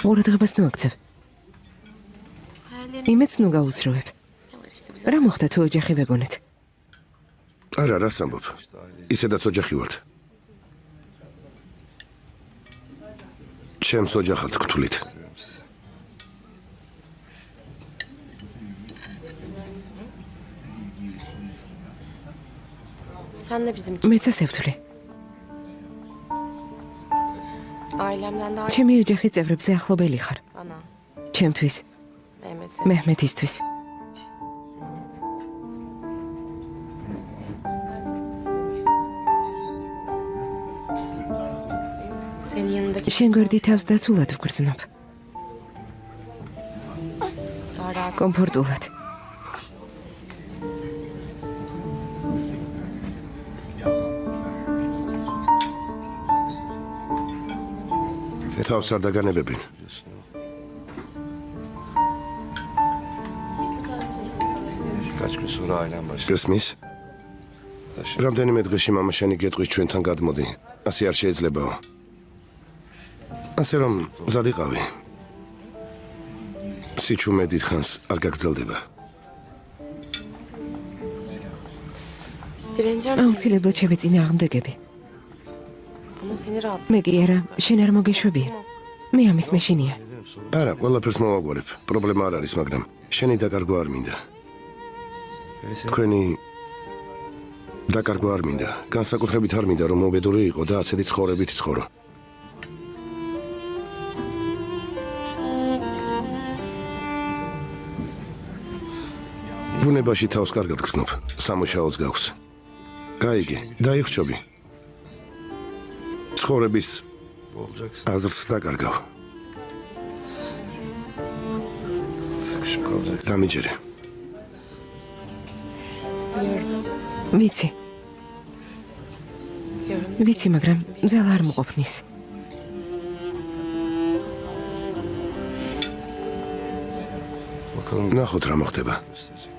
ყურადღებას ნუ აქცევ. იმედს ნუ გაუცროვებ. რა მოხდა თუ ოჯახი ვეგონეთ? არა, რას ამბობ? ისედაც ოჯახი ვართ. ჩემს ოჯახად გთვლით. მეც ასე ვთვლი. Ailemden daha ჩემი ოჯახის წევრებზე ახლობელი ხარ. bana. ჩემთვის, Mehmet'e. მეჰმედისთვის. Senin yanındaki შენ გვერდი თავს დაცულად ვგრძნობ. daha rahat. კომფორტულად. თავს არ დაგანებებინ. Kaç gün sonra ailem başladı. გესმის? რამდენიმე დღეში მამა შენი გეტყვი ჩვენთან გადმოდი. ასე არ შეიძლებაო. ასე რომ მზად იყავი. სიჩუმე დიდხანს არ გაგრძელდება. Direneceğim აუცილებლად შევეწინე აღმდეგები. ama seni rahat. მე კი არა, შენ არ მოგეშვებია. მე ამის მეშინია. არა, ყველაფერს მოვაგვარებ. პრობლემა არ არის, მაგრამ შენი დაკარგვა არ მინდა. თქვენი დაკარგვა არ მინდა. განსაკუთრებით არ მინდა, რომ მობედური იყო და ასეთი ცხოვრებით ცხოვრო. ბუნებაში თავს კარგად გრძნობ, სამუშაოც გაქვს. გაიგე, დაიხრჩობი. ცხოვრების Olacaksın. აზრს დაკარგავ. Sıkışıp kalacaksın. დამიჯერე. Biliyorum. ვიცი, Biliyorum. ვიცი, მაგრამ ძალა არ მოყოფნის. Bakalım ნახოთ რა მოხდება. gösterecek.